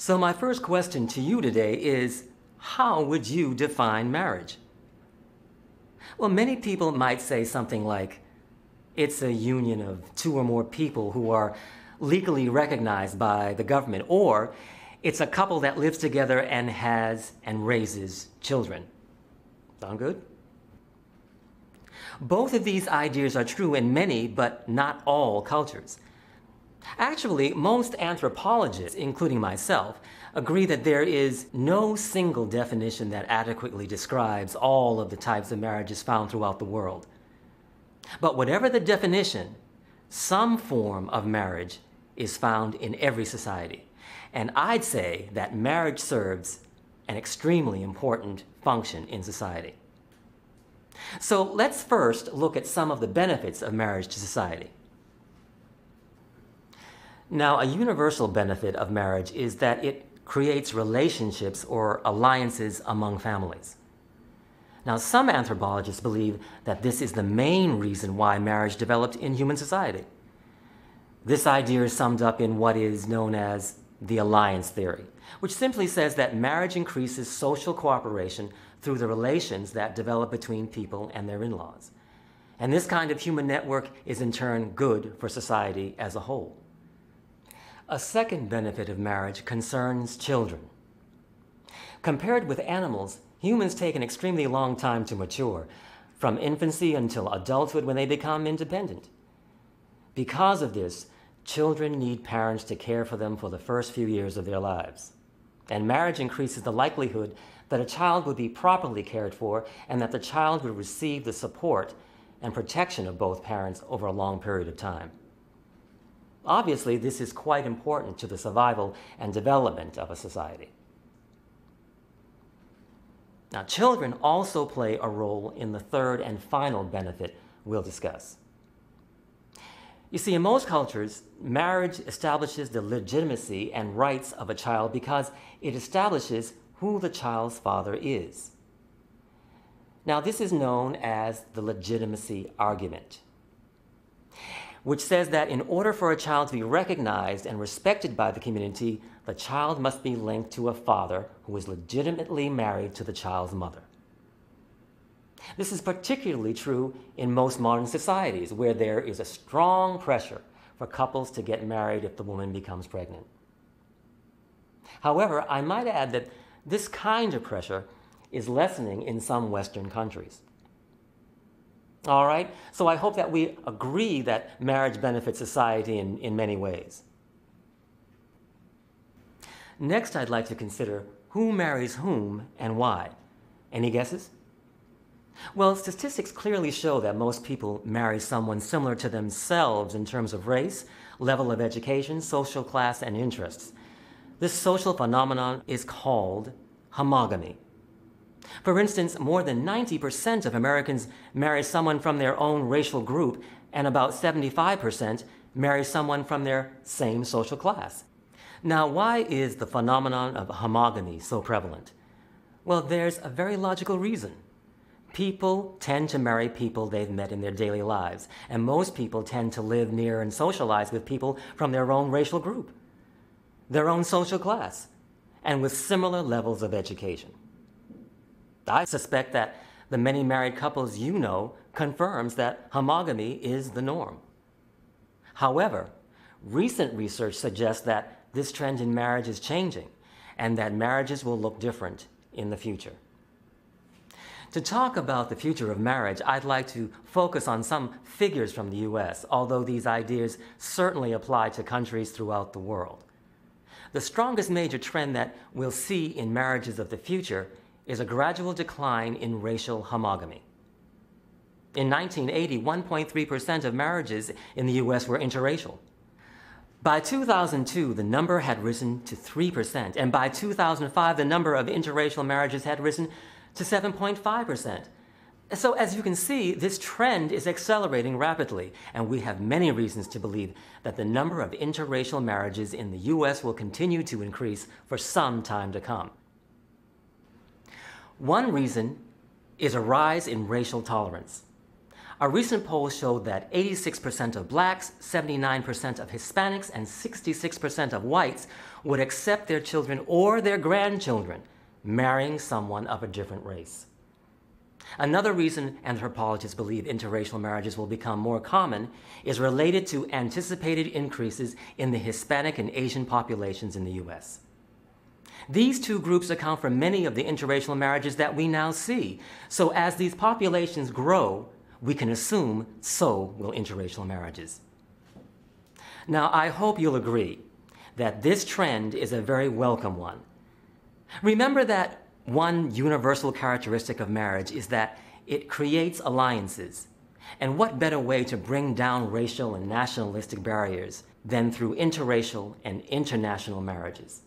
So my first question to you today is, how would you define marriage? Well, many people might say something like, it's a union of two or more people who are legally recognized by the government, or it's a couple that lives together and has and raises children. Sound good? Both of these ideas are true in many, but not all cultures. Actually, most anthropologists, including myself, agree that there is no single definition that adequately describes all of the types of marriages found throughout the world. But whatever the definition, some form of marriage is found in every society. And I'd say that marriage serves an extremely important function in society. So let's first look at some of the benefits of marriage to society. Now, a universal benefit of marriage is that it creates relationships or alliances among families. Now, some anthropologists believe that this is the main reason why marriage developed in human society. This idea is summed up in what is known as the alliance theory, which simply says that marriage increases social cooperation through the relations that develop between people and their in-laws. And this kind of human network is in turn good for society as a whole. A second benefit of marriage concerns children. Compared with animals, humans take an extremely long time to mature, from infancy until adulthood when they become independent. Because of this, children need parents to care for them for the first few years of their lives. And marriage increases the likelihood that a child would be properly cared for and that the child would receive the support and protection of both parents over a long period of time. Obviously, this is quite important to the survival and development of a society. Now, children also play a role in the third and final benefit we'll discuss. You see, in most cultures, marriage establishes the legitimacy and rights of a child because it establishes who the child's father is. Now, this is known as the legitimacy argument, which says that in order for a child to be recognized and respected by the community, the child must be linked to a father who is legitimately married to the child's mother. This is particularly true in most modern societies, where there is a strong pressure for couples to get married if the woman becomes pregnant. However, I might add that this kind of pressure is lessening in some Western countries. All right, so I hope that we agree that marriage benefits society in many ways. Next, I'd like to consider who marries whom and why. Any guesses? Well, statistics clearly show that most people marry someone similar to themselves in terms of race, level of education, social class, and interests. This social phenomenon is called homogamy. For instance, more than 90% of Americans marry someone from their own racial group, and about 75% marry someone from their same social class. Now, why is the phenomenon of homogamy so prevalent? Well, there's a very logical reason. People tend to marry people they've met in their daily lives, and most people tend to live near and socialize with people from their own racial group, their own social class, and with similar levels of education. I suspect that the many married couples you know confirms that homogamy is the norm. However, recent research suggests that this trend in marriage is changing and that marriages will look different in the future. To talk about the future of marriage, I'd like to focus on some figures from the US, although these ideas certainly apply to countries throughout the world. The strongest major trend that we'll see in marriages of the future is a gradual decline in racial homogamy. In 1980, 1.3% of marriages in the US were interracial. By 2002, the number had risen to 3%, and by 2005, the number of interracial marriages had risen to 7.5%. So as you can see, this trend is accelerating rapidly, and we have many reasons to believe that the number of interracial marriages in the US will continue to increase for some time to come. One reason is a rise in racial tolerance. A recent poll showed that 86% of blacks, 79% of Hispanics, and 66% of whites would accept their children or their grandchildren marrying someone of a different race. Another reason anthropologists believe interracial marriages will become more common is related to anticipated increases in the Hispanic and Asian populations in the U.S. These two groups account for many of the interracial marriages that we now see. So as these populations grow, we can assume so will interracial marriages. Now, I hope you'll agree that this trend is a very welcome one. Remember that one universal characteristic of marriage is that it creates alliances. And what better way to bring down racial and nationalistic barriers than through interracial and international marriages?